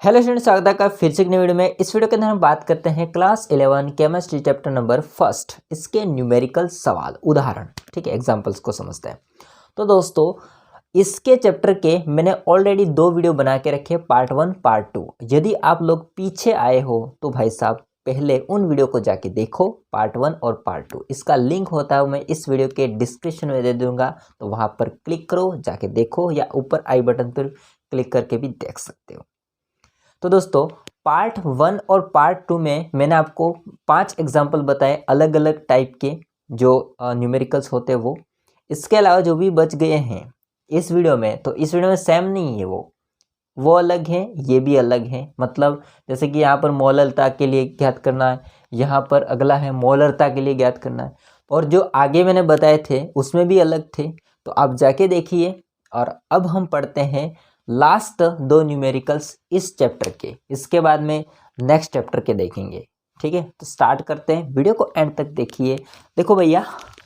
Hello students, स्वागत है आपका फिर से एक नई वीडियो में। इस वीडियो के अंदर हम बात करते हैं class 11 chemistry chapter number first, इसके न्यूमेरिकल सवाल उदाहरण, ठीक है, एग्जांपल्स को समझते हैं। तो दोस्तों, इसके चैप्टर के मैंने ऑलरेडी 2 वीडियो बना के रखे, पार्ट 1 पार्ट 2। यदि आप लोग पीछे आए हो तो भाई साहब पहले उन वीडियो को जाके देखो, पार्ट 1 और पार्ट 2। इसका लिंक होता है मैं इस वीडियो के डिस्क्रिप्शन में दे दूंगा, तो वहां पर क्लिक करो, जाके देखो, या ऊपर आई बटन पर क्लिक करके भी देख सकते हो। तो दोस्तों, पार्ट 1 और पार्ट 2 में मैंने आपको 5 एग्जाम्पल बताए अलग अलग टाइप के जो न्यूमेरिकल्स होते हैं वो। इसके अलावा जो भी बच गए हैं इस वीडियो में, तो इस वीडियो में सेम नहीं है, वो अलग है, ये भी अलग है। मतलब जैसे कि यहाँ पर मोलरता के लिए ज्ञात करना है, यहाँ पर अगला है मोलरता के लिए ज्ञात करना है, और जो आगे मैंने बताए थे उसमें भी अलग थे। तो आप जाके देखिए। और अब हम पढ़ते हैं लास्ट 2 न्यूमेरिकल्स इस चैप्टर के। इसके बाद में नेक्स्ट चैप्टर के देखेंगे, ठीक है। तो स्टार्ट करते हैं, वीडियो को एंड तक देखिए। देखो भैया,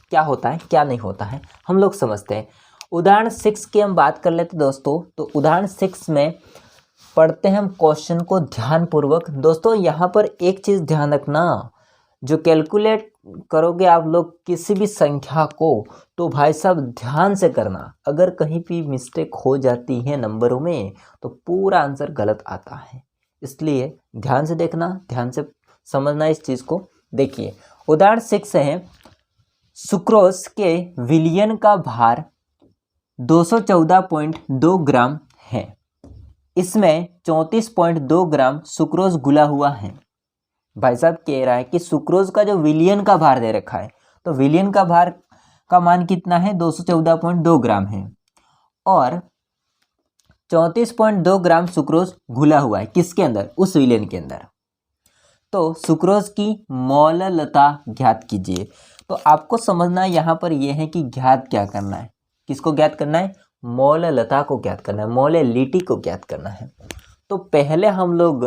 क्या होता है क्या नहीं होता है हम लोग समझते हैं। उदाहरण 6 की हम बात कर लेते दोस्तों। तो उदाहरण 6 में पढ़ते हैं हम क्वेश्चन को ध्यानपूर्वक। दोस्तों, यहाँ पर एक चीज़ ध्यान रखना, जो कैलकुलेट करोगे आप लोग किसी भी संख्या को, तो भाई साहब ध्यान से करना। अगर कहीं भी मिस्टेक हो जाती है नंबरों में तो पूरा आंसर गलत आता है, इसलिए ध्यान से देखना, ध्यान से समझना इस चीज़ को। देखिए, उदाहरण 6 है, सुक्रोज के विलयन का भार 214.2 ग्राम है। इसमें 34.2 ग्राम सुक्रोज घुला हुआ है। भाई साहब कह रहा है कि सुक्रोज का जो विलयन का भार दे रखा है, तो विलयन का भार का मान कितना है, 214.2 ग्राम है, और 34.2 ग्राम सुक्रोज घुला हुआ है किसके अंदर, उस विलयन के अंदर। तो सुक्रोज की मोललता ज्ञात कीजिए। तो आपको समझना यहाँ पर यह है कि ज्ञात क्या करना है, किसको ज्ञात करना है, मोललता को ज्ञात करना है, मोलेलिटी को ज्ञात करना है। तो पहले हम लोग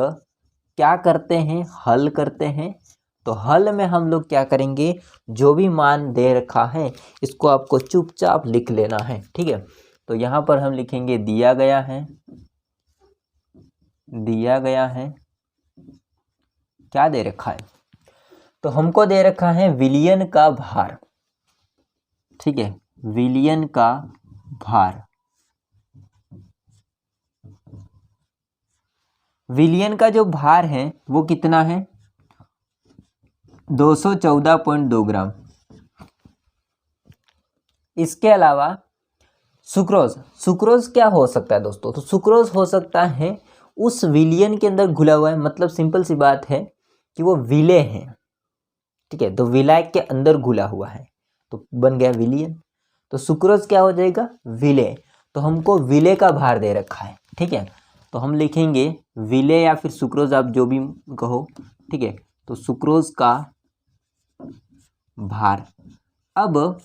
क्या करते हैं, हल करते हैं। तो हल में हम लोग क्या करेंगे, जो भी मान दे रखा है इसको आपको चुपचाप लिख लेना है, ठीक है। तो यहाँ पर हम लिखेंगे दिया गया है क्या दे रखा है, तो हमको दे रखा है विलयन का भार, ठीक है, विलयन का भार। विलयन का जो भार है वो कितना है, 214.2 ग्राम। इसके अलावा सुक्रोज क्या हो सकता है दोस्तों, तो सुक्रोज हो सकता है उस विलयन के अंदर घुला हुआ है। मतलब सिंपल सी बात है कि वो विलेय है, ठीक है। तो विलायक के अंदर घुला हुआ है तो बन गया विलयन। तो सुक्रोज क्या हो जाएगा, विलेय। तो हमको विलेय का भार दे रखा है, ठीक है। तो हम लिखेंगे विलेय या फिर सुक्रोज, आप जो भी कहो, ठीक है। तो सुक्रोज का भार। अब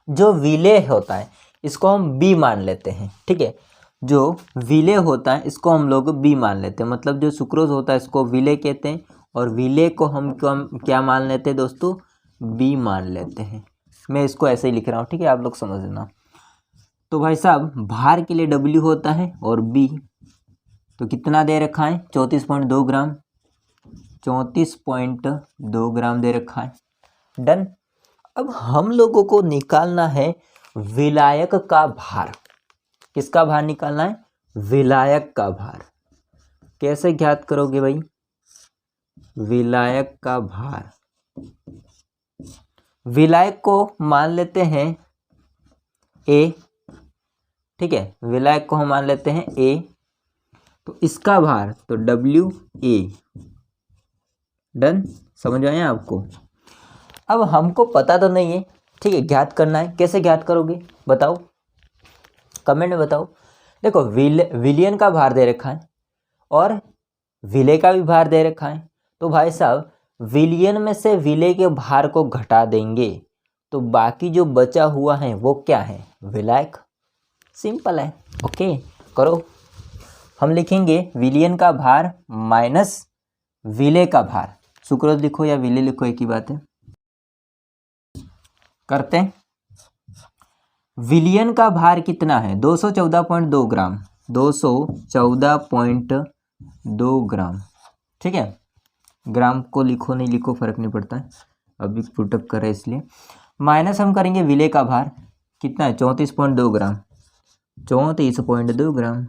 जो विलेय होता है इसको हम बी मान लेते हैं, ठीक है। जो विलेय होता है इसको हम लोग बी मान लेते हैं। मतलब जो सुक्रोज होता है इसको विलेय कहते हैं, और विलेय को हम क्या मान लेते हैं दोस्तों, बी मान लेते हैं। मैं इसको ऐसे ही लिख रहा हूँ, ठीक है, आप लोग समझ लेना। तो भाई साहब भार के लिए डब्ल्यू होता है और बी, तो कितना दे रखा है, 34.2 ग्राम, 34.2 ग्राम दे रखा है, डन। अब हम लोगों को निकालना है विलायक का भार। किसका भार निकालना है, विलायक का भार। कैसे ज्ञात करोगे भाई, विलायक का भार। विलायक को मान लेते हैं ए, ठीक है, विलायक को हम मान लेते हैं ए। तो इसका भार तो डब्ल्यू ए, डन, समझ आया आपको। अब हमको पता तो नहीं है, ठीक है, ज्ञात करना है। कैसे ज्ञात करोगे बताओ, कमेंट में बताओ। देखो, विलयन का भार दे रखा है और विलेय का भी भार दे रखा है। तो भाई साहब विलयन में से विलेय के भार को घटा देंगे तो बाकी जो बचा हुआ है वो क्या है, विलायक। सिंपल है, ओके करो। हम लिखेंगे विलयन का भार माइनस विलेय का भार। सुक्रोज लिखो या विलेय लिखो, एक ही बात है। करते हैं, विलयन का भार कितना है, 214.2 ग्राम, 214 2 ग्राम। ठीक है, ग्राम को लिखो नहीं लिखो फर्क नहीं पड़ता है, अभी पुटअप कर रहे इसलिए। माइनस हम करेंगे विलेय का भार कितना है, 34.2 ग्राम, 34.2 ग्राम।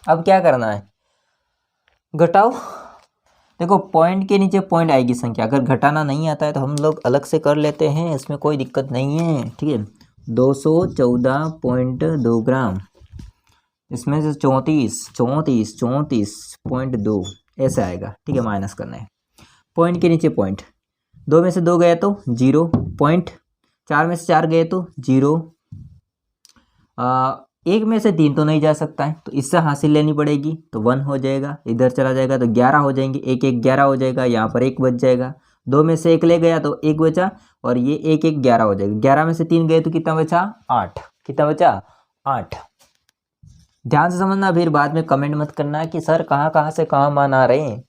अब क्या करना है, घटाओ। देखो पॉइंट के नीचे पॉइंट आएगी संख्या, अगर घटाना नहीं आता है तो हम लोग अलग से कर लेते हैं, इसमें कोई दिक्कत नहीं है। ठीक है, 214.2 ग्राम, इसमें से 34.2 ऐसे आएगा। ठीक है, माइनस करना है, पॉइंट के नीचे पॉइंट, 2 में से 2 गए तो 0 पॉइंट, 4 में से 4 गए तो 0, 1 में से 3 तो नहीं जा सकता है, तो इससे हासिल लेनी पड़ेगी, तो 1 हो जाएगा, इधर चला जाएगा तो 11 हो जाएंगे, 1 1 11 हो जाएगा, यहाँ पर 1 बच जाएगा, 2 में से 1 ले गया तो 1 बचा, और ये 1 1 11 हो जाएगा, 11 में से 3 गए तो कितना बचा, 8, कितना बचा, 8। ध्यान से समझना, फिर बाद में कमेंट मत करना कि सर कहाँ से कहाँ मान आ रहे हैं।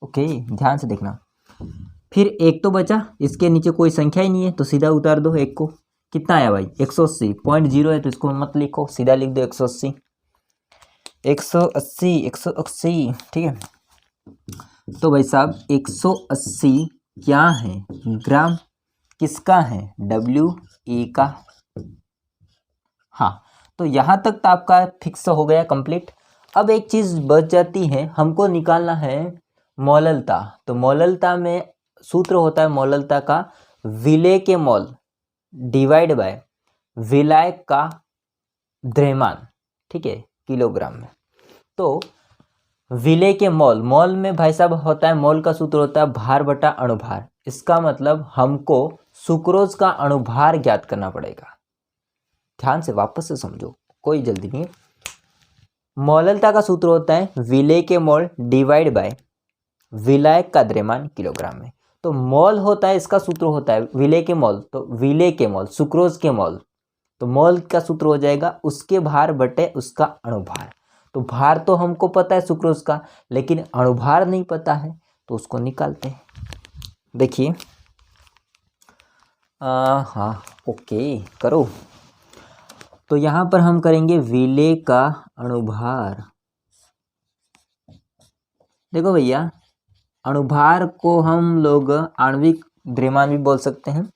ओके, ध्यान से देखना। फिर 1 तो बचा, इसके नीचे कोई संख्या ही नहीं है तो सीधा उतार दो 1 को, कितना आया भाई, 180, 0.0 है तो इसको मत लिखो, सीधा लिख दो 180, 180, 180। ठीक है, तो भाई साहब 180 क्या है, ग्राम, किसका है, WA का। हाँ, तो यहाँ तक तो आपका फिक्स हो गया, कंप्लीट। अब एक चीज़ बच जाती है, हमको निकालना है मोललता। तो मोललता में सूत्र होता है मोललता का, विलेय के मोल डिवाइड बाय विलायक का द्रव्यमान। ठीक है, किलोग्राम में। तो विलेय के मोल, मोल में भाई साहब होता है, मोल का सूत्र होता है भार बटा अणुभार। इसका मतलब हमको सुक्रोज का अणुभार ज्ञात करना पड़ेगा। ध्यान से वापस से समझो, कोई जल्दी नहीं है। मोललता का सूत्र होता है विलेय के मोल डिवाइड बाय विलायक का द्रव्यमान किलोग्राम में। तो मोल होता है, इसका सूत्र होता है विलेय के मोल, तो विलेय के मोल, सुक्रोज के मोल, तो मोल का सूत्र हो जाएगा उसके भार बटे उसका अणुभार। तो भार तो हमको पता है सुक्रोज का, लेकिन अणुभार नहीं पता है, तो उसको निकालते हैं। देखिए, हाँ ओके करो। तो यहाँ पर हम करेंगे विलेय का अणुभार। देखो भैया, अणुभार को हम लोग आणविक द्रव्यमान भी बोल सकते हैं,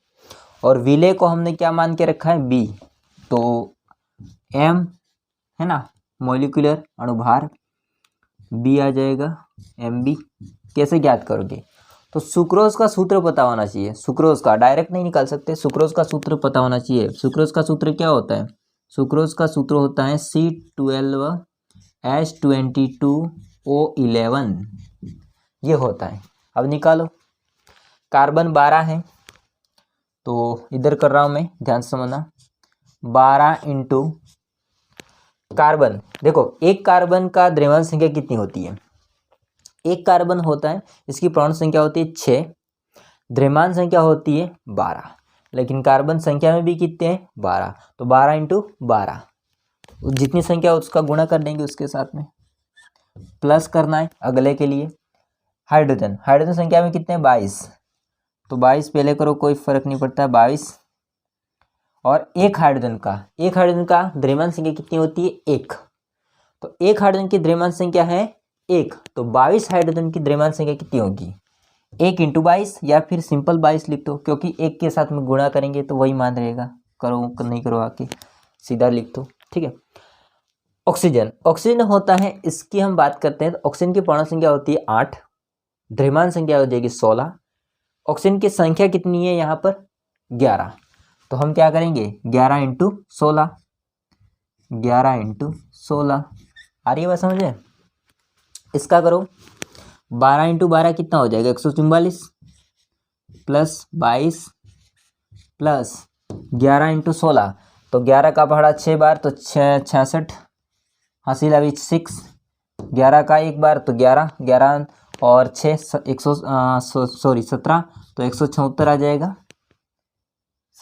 और विलेय को हमने क्या मान के रखा है, B। तो M है ना, मॉलिक्यूलर अणुभार, B आ जाएगा, MB। कैसे ज्ञात करोगे, तो सुक्रोज का सूत्र पता होना चाहिए, सुक्रोज का डायरेक्ट नहीं निकाल सकते, सुक्रोज का सूत्र पता होना चाहिए। सुक्रोज का सूत्र क्या होता है, सुक्रोज का सूत्र होता है C12H22O11, ये होता है। अब निकालो, कार्बन 12 है, तो इधर कर रहा हूँ मैं, ध्यान से समझना, 12 इंटू कार्बन। देखो एक कार्बन का द्रव्यमान संख्या कितनी होती है, एक कार्बन होता है, इसकी परमाणु संख्या होती है 6, द्रव्यमान संख्या होती है 12, लेकिन कार्बन संख्या में भी कितने हैं, 12। तो 12 इंटू 12, जितनी संख्या उसका गुणा कर देंगे उसके साथ में, प्लस करना है अगले के लिए। हाइड्रोजन, हाइड्रोजन संख्या में कितने हैं, 22, तो 22 पहले करो, कोई फर्क नहीं पड़ता, 22। और एक हाइड्रोजन का द्रव्यमान संख्या कितनी होती है, 1। तो एक हाइड्रोजन की द्रव्यमान संख्या है 1, तो 22 हाइड्रोजन की द्रव्यमान संख्या कितनी होगी, 1 इंटू 22, या फिर सिंपल 22 लिख दो, क्योंकि 1 के साथ में गुणा करेंगे तो वही मान रहेगा। करो नहीं करो आके सीधा लिख दो। ठीक है, ऑक्सीजन, ऑक्सीजन होता है, इसकी हम बात करते हैं, तो ऑक्सीजन की परमाणु संख्या होती है 8, द्रव्यमान संख्या हो जाएगी 16, ऑक्सीजन की संख्या कितनी है यहाँ पर, 11। तो हम क्या करेंगे, 11 इंटू 16, 11 इंटू 16, आ रही है बात समझे। इसका करो, 12 इंटू 12 कितना हो जाएगा, 144, प्लस 22 प्लस 11 इंटू 16, तो 11 का पहाड़ा 6 बार तो 66, हासिल अभी 6, 11 का एक बार तो 11, 11 और 6 17, तो 176 आ जाएगा,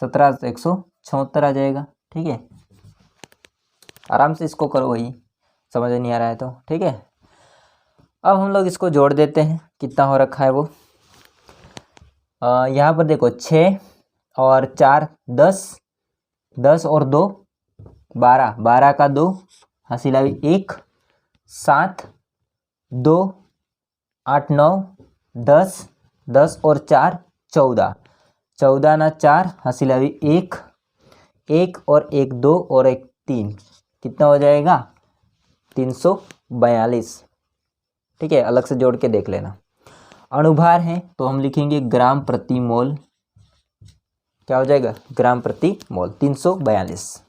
17 तो 176 आ जाएगा। ठीक है, आराम से इसको करो, वही समझ नहीं आ रहा है तो ठीक है। अब हम लोग इसको जोड़ देते हैं, कितना हो रखा है वो, यहाँ पर देखो 6 और 4 10, 10 और 2 12, 12 का 2, हासिल अभी 1, 7 2 8 9 10, 10 और 4 14, 14 ना 4 हासिल अभी 1, 1 और 1 2 और 1 3, कितना हो जाएगा 342। ठीक है, अलग से जोड़ के देख लेना। अणुभार है तो हम लिखेंगे ग्राम प्रति मोल, क्या हो जाएगा ग्राम प्रति मोल 342।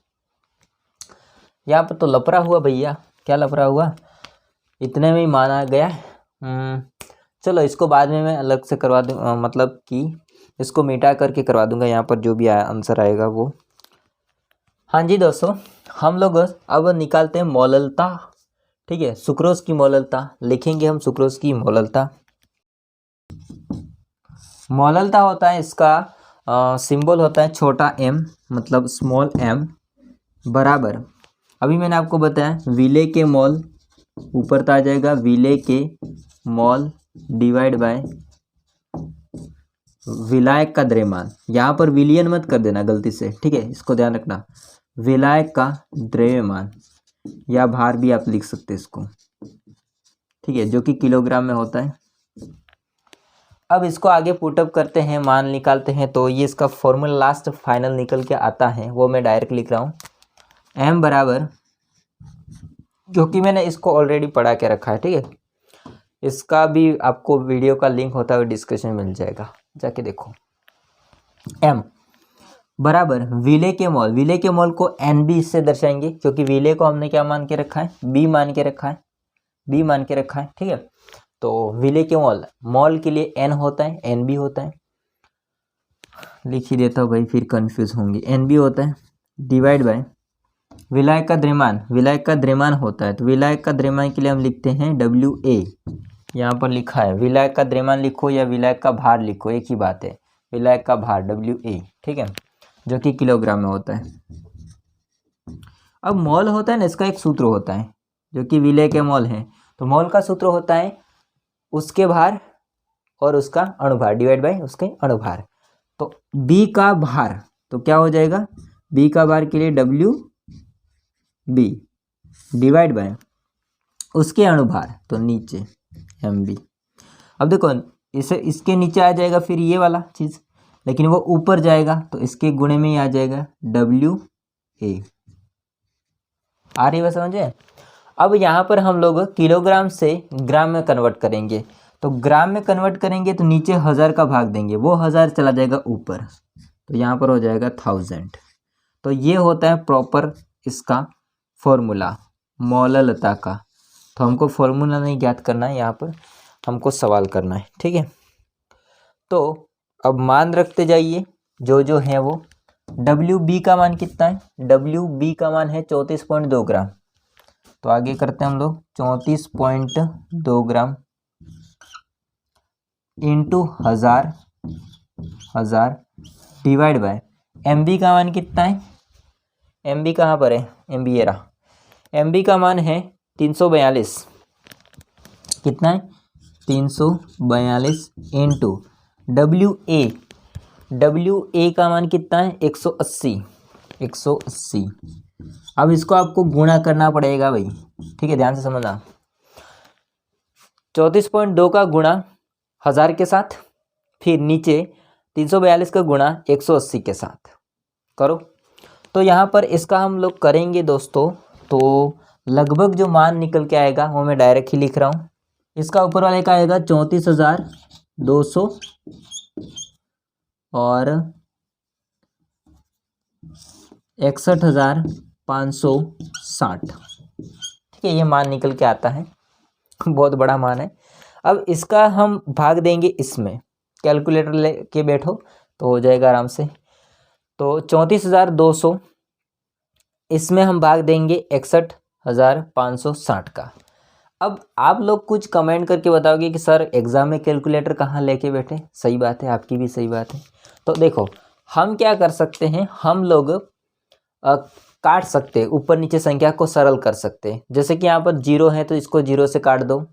यहाँ पर तो लफड़ा हुआ भैया, क्या लफड़ा हुआ, इतने में ही माना गया। चलो इसको बाद में मैं अलग से करवा दूँ, मतलब कि इसको मिटा करके करवा दूंगा, यहाँ पर जो भी आंसर आएगा वो। हाँ जी दोस्तों, हम लोग अब निकालते हैं मोललता। ठीक है, सुक्रोज की मोललता लिखेंगे हम, सुक्रोज की मोललता। मोललता होता है इसका सिंबल होता है छोटा m, मतलब स्मॉल m, बराबर, अभी मैंने आपको बताया विले के मोल, ऊपर आ जाएगा विले के मोल डिवाइड बाय विलायक का द्रव्यमान। यहाँ पर विलियन मत कर देना गलती से, ठीक है, इसको ध्यान रखना। विलायक का द्रव्यमान या भार भी आप लिख सकते हैं इसको, ठीक है, जो कि किलोग्राम में होता है। अब इसको आगे पुटअप करते हैं, मान निकालते हैं, तो ये इसका फॉर्मूला लास्ट फाइनल निकल के आता है, वो मैं डायरेक्ट लिख रहा हूँ। m बराबर, क्योंकि मैंने इसको ऑलरेडी पढ़ा के रखा है, ठीक है, इसका भी आपको वीडियो का लिंक होता है डिस्क्रिप्शन में मिल जाएगा, जाके देखो। m बराबर विले के मोल, विले के मोल को NB से दर्शाएंगे, क्योंकि विले को हमने क्या मान के रखा है, B मान के रखा है, B मान के रखा है, ठीक है। तो विले के मोल, मोल के लिए N होता है, NB होता है, लिख ही देता हूँ भाई, फिर कंफ्यूज होंगे, NB होता है, डिवाइड बाय विलायक का द्रव्यमान, विलायक का द्रव्यमान होता है, तो विलायक का द्रव्यमान के लिए हम लिखते हैं WA, यहाँ पर लिखा है, विलायक का द्रव्यमान लिखो या विलायक का भार लिखो, एक ही बात है, विलायक का भार WA, ठीक है, जो कि किलोग्राम में होता है। अब मोल होता है ना, इसका एक सूत्र होता है, जो कि विले के मोल है, तो मोल का सूत्र होता है उसके भार और उसका अणुभार डिवाइड बाय उसके अणुभार। तो B का भार, तो क्या हो जाएगा, B का भार के लिए WB डिवाइड बाय उसके अणुभार, तो नीचे MB। अब देखो इसे, इसके नीचे आ जाएगा फिर ये वाला चीज़, लेकिन वो ऊपर जाएगा तो इसके गुणे में ही आ जाएगा WA। आ रही है समझे। अब यहाँ पर हम लोग किलोग्राम से ग्राम में कन्वर्ट करेंगे, तो ग्राम में कन्वर्ट करेंगे तो नीचे 1000 का भाग देंगे, वो 1000 चला जाएगा ऊपर, तो यहाँ पर हो जाएगा 1000। तो ये होता है प्रॉपर इसका फॉर्मूला मोललता का। तो हमको फॉर्मूला नहीं ज्ञात करना है, यहाँ पर हमको सवाल करना है, ठीक है। तो अब मान रखते जाइए जो है वो। WB का मान कितना है, WB का मान है 34.2 ग्राम, तो आगे करते हैं हम लोग 34.2 gram into 1000 divide by MB का मान कितना है, MB कहाँ पर है, MB ये रहा, MB का मान है 342, कितना है 342 इंटू WA का मान कितना है 180। अब इसको आपको गुणा करना पड़ेगा भाई, ठीक है, ध्यान से समझना। 34.2 का गुणा 1000 के साथ, फिर नीचे 342 का गुणा 180 के साथ करो। तो यहाँ पर इसका हम लोग करेंगे दोस्तों, तो लगभग जो मान निकल के आएगा वो मैं डायरेक्ट ही लिख रहा हूँ। इसका ऊपर वाले का आएगा 34,200 और 61,560, ठीक है, ये मान निकल के आता है, बहुत बड़ा मान है। अब इसका हम भाग देंगे इसमें, कैलकुलेटर लेके बैठो तो हो जाएगा आराम से। तो 34,200 इसमें हम भाग देंगे 61,560 का। अब आप लोग कुछ कमेंट करके बताओगे कि सर एग्ज़ाम में कैलकुलेटर कहाँ लेके बैठे, सही बात है, आपकी भी सही बात है। तो देखो हम क्या कर सकते हैं, हम लोग काट सकते हैं, ऊपर नीचे संख्या को सरल कर सकते हैं। जैसे कि यहाँ पर 0 है तो इसको 0 से काट दो,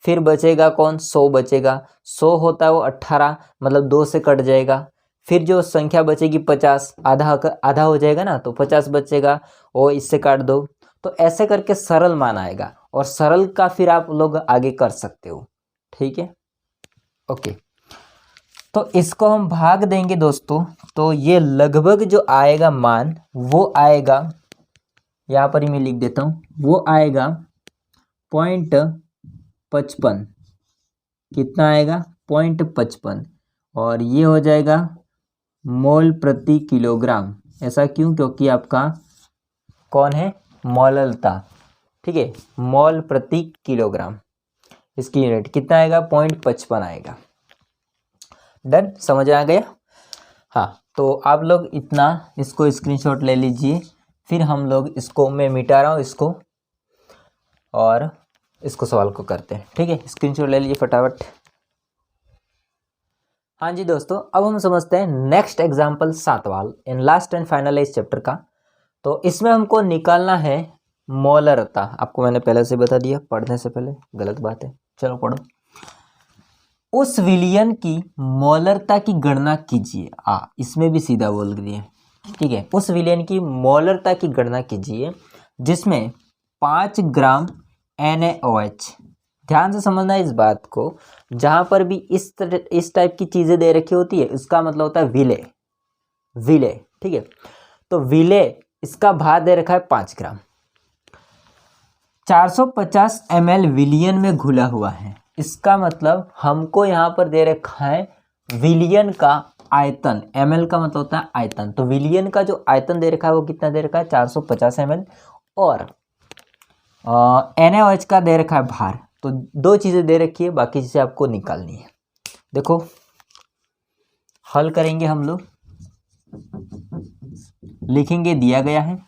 फिर बचेगा कौन, 100 बचेगा, 100 होता है वो 18, मतलब 2 से कट जाएगा। फिर जो संख्या बचेगी 50, आधा हो जाएगा ना, तो 50 बचेगा, वो इससे काट दो। तो ऐसे करके सरल मान आएगा। और सरल का फिर आप लोग आगे कर सकते हो, ठीक है। ओके, तो इसको हम भाग देंगे दोस्तों, तो ये लगभग जो आएगा मान वो आएगा, यहाँ पर ही मैं लिख देता हूँ, वो आएगा 0.55। कितना आएगा? 0.55, और ये हो जाएगा मोल प्रति किलोग्राम। ऐसा क्यों? क्योंकि आपका कौन है? मोललता, ठीक है, मोल प्रति किलोग्राम। इसकी यूनिट कितना आएगा? 0.55 आएगा। डन, समझ आ गया? हाँ, तो आप लोग इतना इसको स्क्रीनशॉट ले लीजिए, फिर हम लोग इसको, मैं मिटा रहा हूँ इसको और इसको सवाल को करते हैं, ठीक है। स्क्रीनशॉट ले लीजिए फटाफट। हाँ जी दोस्तों, अब हम समझते हैं नेक्स्ट एग्जाम्पल 7 वाल इन लास्ट एंड फाइनल इस चैप्टर का। तो इसमें हमको निकालना है मोलरता। आपको मैंने पहले से बता दिया, पढ़ने से पहले गलत बात है, चलो पढ़ो। उस विलयन की मोलरता की गणना कीजिए। इसमें भी सीधा बोल दिए, ठीक है। उस विलयन की मोलरता की गणना कीजिए जिसमें 5 ग्राम NaOH। ध्यान से समझना इस बात को, जहां पर भी इस टाइप की चीजें दे रखी होती है, इसका मतलब होता है विलय, ठीक है। तो विलय, इसका भार दे रखा है 5 ग्राम, 450 ml विलियन में घुला हुआ है। इसका मतलब हमको यहाँ पर दे रखा है विलियन का आयतन। ml का मतलब होता है आयतन, तो विलियन का जो आयतन दे रखा है वो कितना दे रखा है? 450 ml, और NaOH का दे रखा है भार। तो 2 चीज़ें दे रखी है, बाकी चीज़ें आपको निकालनी है। देखो, हल करेंगे हम लोग, लिखेंगे, दिया गया है,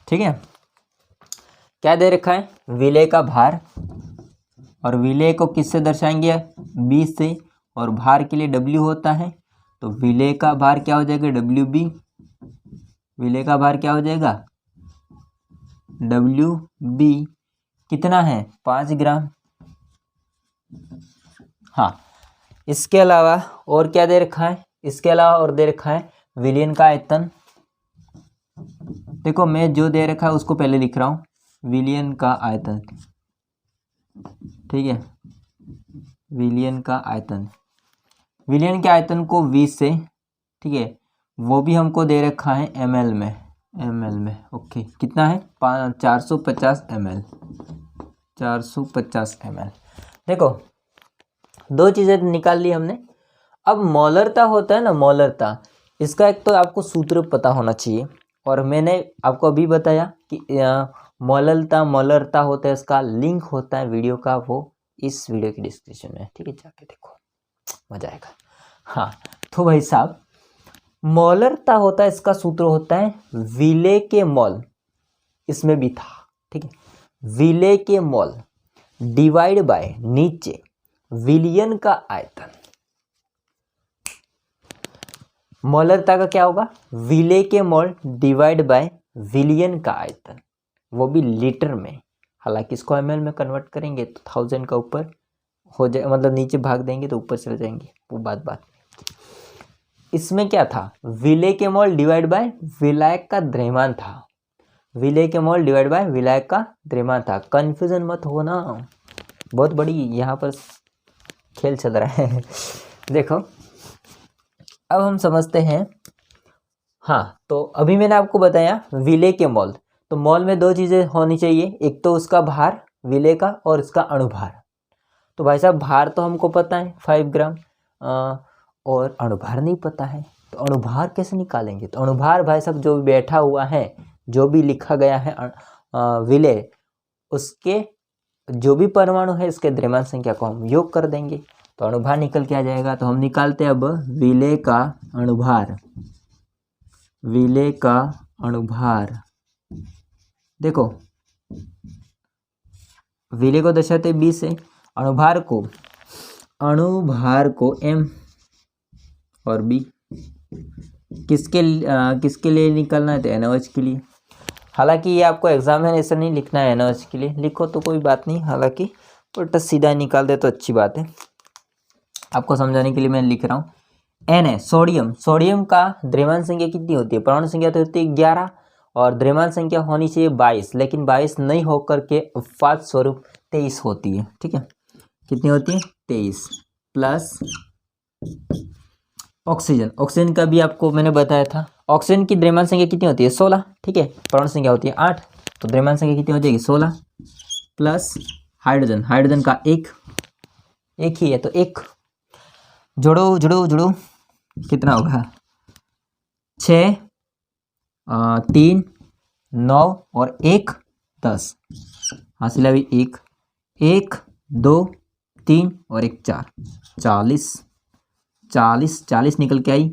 ठीक है। क्या दे रखा है? विलय का भार, और विलय को किससे दर्शाएंगे? 20 से, और भार के लिए W होता है, तो विलय का भार क्या हो जाएगा? WB। विलय का भार क्या हो जाएगा? WB। कितना है? 5 ग्राम। हाँ, इसके अलावा और क्या दे रखा है? इसके अलावा और दे रखा है विलयन का आयतन। देखो, मैं जो दे रखा है उसको पहले लिख रहा हूँ, विलयन का आयतन, ठीक है। विलयन का आयतन, विलयन के आयतन को 20 से, ठीक है, वो भी हमको दे रखा है ml में, ओके। कितना है? 450 ml, 450 ml। देखो, 2 चीज़ें निकाल ली हमने। अब मोलरता होता है ना, मोलरता, इसका एक तो आपको सूत्र पता होना चाहिए, और मैंने आपको अभी बताया कि मोलरता होता है, इसका लिंक होता है वीडियो का, वो इस वीडियो की डिस्क्रिप्शन में, ठीक है, जाके देखो, मजा आएगा। हाँ, तो भाई साहब, मोलरता होता है, इसका सूत्र होता है विलय के मोल, इसमें भी था, ठीक है, विलय के मोल डिवाइड बाय नीचे विलियन का आयतन। मोलरता का क्या होगा? विलय के मोल डिवाइड बाय विलियन का आयतन, वो भी लीटर में। हालांकि इसको ml में कन्वर्ट करेंगे तो 1000 का ऊपर हो जाए, मतलब नीचे भाग देंगे तो ऊपर चले जाएंगे, वो बात। इसमें क्या था? विलय के मोल डिवाइड बाय विलायक का द्रव्यमान था, विलय के मोल डिवाइड बाय विलायक का द्रव्यमान था। कंफ्यूजन मत हो ना, बहुत बड़ी यहाँ पर खेल चल रहा है। देखो, अब हम समझते हैं। हाँ, तो अभी मैंने आपको बताया विलय के मोल, तो मोल में 2 चीज़ें होनी चाहिए, एक तो उसका भार विलय का, और इसका अणुभार। तो भाई साहब, भार तो हमको पता है 5 ग्राम, और अणुभार नहीं पता है, तो अणुभार कैसे निकालेंगे? तो अणुभार भाई साहब जो भी बैठा हुआ है, जो भी लिखा गया है विलय, उसके जो भी परमाणु है इसके द्रव्यमान संख्या को हम योग कर देंगे, तो अणुभार निकल के आ जाएगा। तो हम निकालते हैं अब विलय का अणुभार, विलय का अणुभार। देखो, विलय को दर्शाते 20 से, अणुभार को M और B, किसके लिए निकलना है? तो NaOH के लिए। हालांकि ये आपको एग्जामिनेशन नहीं लिखना है, NaOH के लिए लिखो तो कोई बात नहीं, हालांकि उल्टा सीधा निकाल दे तो अच्छी बात है, आपको समझाने के लिए मैं लिख रहा हूँ N है सोडियम। सोडियम का द्रव्यमान संख्या कितनी होती है? परमाणु संख्या तो होती है 11 और द्रव्यमान संख्या होनी चाहिए 22, लेकिन 22 नहीं होकर के अपवाद स्वरूप 23 होती है। ठीक है, कितनी होती है? 23 प्लस ऑक्सीजन। ऑक्सीजन का भी आपको मैंने बताया था। ऑक्सीजन की द्रव्यमान संख्या कितनी होती है? 16। ठीक है, परमाणु संख्या होती है 8, तो द्रव्यमान संख्या कितनी हो जाएगी? 16 प्लस हाइड्रोजन। हाइड्रोजन का एक ही है, तो एक जोड़ो जोड़ो जोड़ो, कितना होगा? 6 3 9 और 1 10, हासिल भी 1 1 2 3 और 1 4, 40 40 40 निकल के आई,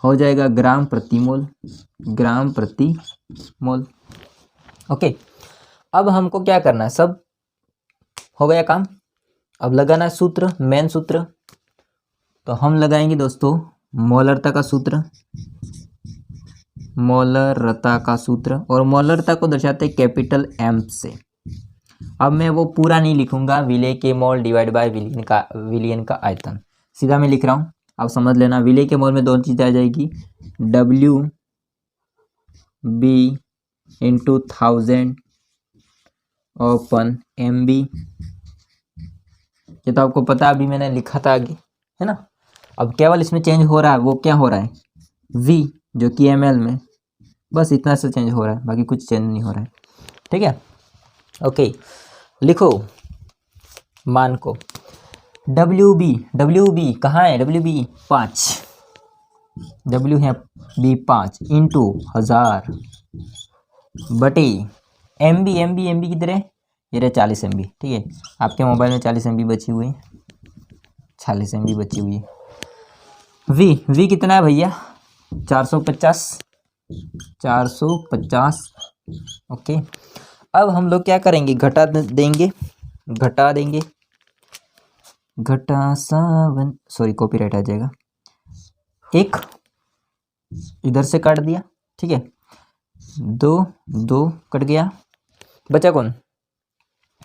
हो जाएगा ग्राम प्रति मोल। ग्राम प्रति मोल। ओके, अब हमको क्या करना है? सब हो गया काम, अब लगाना है सूत्र, मेन सूत्र। तो हम लगाएंगे दोस्तों मोलरता का सूत्र। मोलरता का सूत्र, और मोलरता को दर्शाते हैं कैपिटल M से। अब मैं वो पूरा नहीं लिखूंगा, विलेय के मोल डिवाइड बाय विलियन का आयतन, सीधा मैं लिख रहा हूँ, आप समझ लेना। विलेय के मोल में दोनों चीज़ आ जाएगी, WB इंटू 1000 ओपन MB। ये तो आपको पता, अभी मैंने लिखा था आगे, है ना। अब केवल इसमें चेंज हो रहा है, वो क्या हो रहा है? V जो कि ml में, बस इतना से चेंज हो रहा है, बाकी कुछ चेंज नहीं हो रहा है। ठीक है, ओके, लिखो मान को। WB कहाँ है? WB 5, W है B 5 इंटू 1000 बटे MB किधर है? ये रहे 40 MB। ठीक है, आपके मोबाइल में 40 MB बची हुई है, 40 MB बची हुई है। V कितना है भैया? 450। ओके, अब हम लोग क्या करेंगे? घटा देंगे, घटा 7, सॉरी कॉपीराइट आ जाएगा। एक इधर से काट दिया, ठीक है, 2 कट गया, बचा कौन?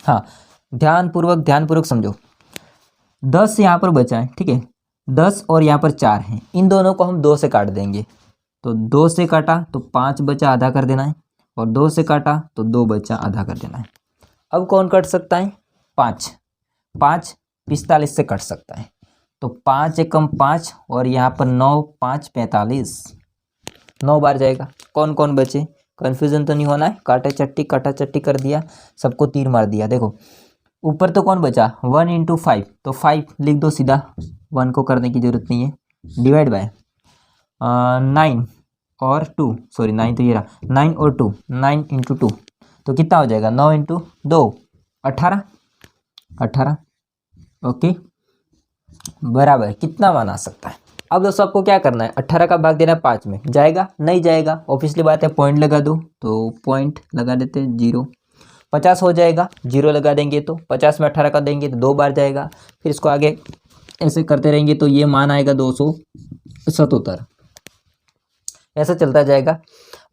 हाँ, ध्यानपूर्वक समझो। 10 यहाँ पर बचा है, ठीक है, 10 और यहाँ पर 4 हैं, इन दोनों को हम 2 से काट देंगे। तो 2 से काटा तो 5 बचा, आधा कर देना है, और 2 से काटा तो 2 बचा, आधा कर देना है। अब कौन कट सकता है? 5 45 से कट सकता है, तो 5 एकम 5 और यहाँ पर 9 5 45, 9 बार जाएगा। कौन कौन बचे? कन्फ्यूजन तो नहीं होना है, काटा चट्टी कर दिया, सबको तीर मार दिया। देखो ऊपर तो कौन बचा? 1 इंटू 5, तो 5 लिख दो सीधा, 1 को करने की जरूरत नहीं है, डिवाइड बाय 9 और 2, सॉरी 9 तो ये रहा, 9 और 2, 9 इंटू 2, तो कितना हो जाएगा? 9 इंटू 2 18। ओके, बराबर कितना मान आ सकता है? अब दोस्तों आपको क्या करना है? 18 का भाग देना है 5 में, जाएगा? नहीं जाएगा, ऑब्वियसली बात है, पॉइंट लगा दो, तो पॉइंट लगा देते हैं 0। 50 हो जाएगा, 0 लगा देंगे तो 50 में 18 का देंगे तो 2 बार जाएगा, फिर इसको आगे ऐसे करते रहेंगे तो ये मान आएगा 277, ऐसा चलता जाएगा।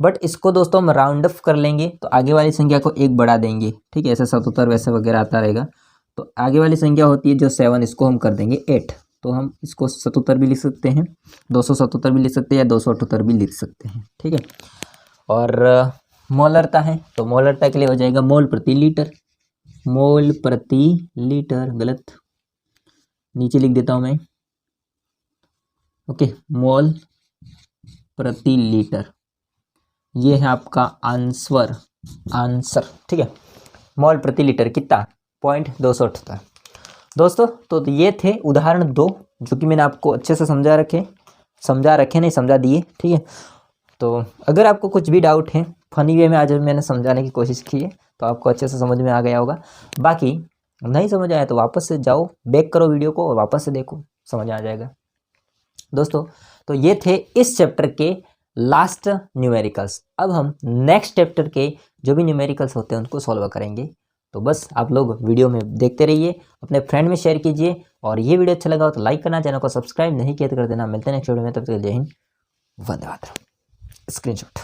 बट इसको दोस्तों हम राउंड अप कर लेंगे, तो आगे वाली संख्या को 1 बढ़ा देंगे, ठीक है, ऐसे 77 वैसे वगैरह आता रहेगा। तो आगे वाली संख्या होती है जो 7, इसको हम कर देंगे 8, तो हम इसको 77 भी लिख सकते हैं, 277 भी लिख सकते हैं, या 278 भी लिख सकते हैं, ठीक है। और मोलरता है, तो मोलरता के लिए हो जाएगा मोल प्रति लीटर। मोल प्रति लीटर, गलत, नीचे लिख देता हूं मैं, ओके, मोल प्रति लीटर, ये है आपका आंसर, ठीक है। मोल प्रति लीटर कितना? 0.278। दोस्तों तो ये थे उदाहरण 2, जो कि मैंने आपको अच्छे से समझा दिए, ठीक है। तो अगर आपको कुछ भी डाउट है, फनी वे में आज मैंने समझाने की कोशिश की है, तो आपको अच्छे से समझ में आ गया होगा। बाकी नहीं समझ आया तो वापस से जाओ, बैक करो वीडियो को और वापस से देखो, समझ आ जाएगा। दोस्तों तो ये थे इस चैप्टर के लास्ट न्यूमेरिकल्स। अब हम नेक्स्ट चैप्टर के जो भी न्यूमेरिकल्स होते हैं उनको सॉल्व करेंगे। तो बस आप लोग वीडियो में देखते रहिए, अपने फ्रेंड में शेयर कीजिए, और ये वीडियो अच्छा लगा हो तो लाइक करना, चैनल को सब्सक्राइब नहीं किया तो कर देना। मिलते हैं नेक्स्ट वीडियो में, तब तक जय हिंद, वंदे मातरम। स्क्रीनशॉट।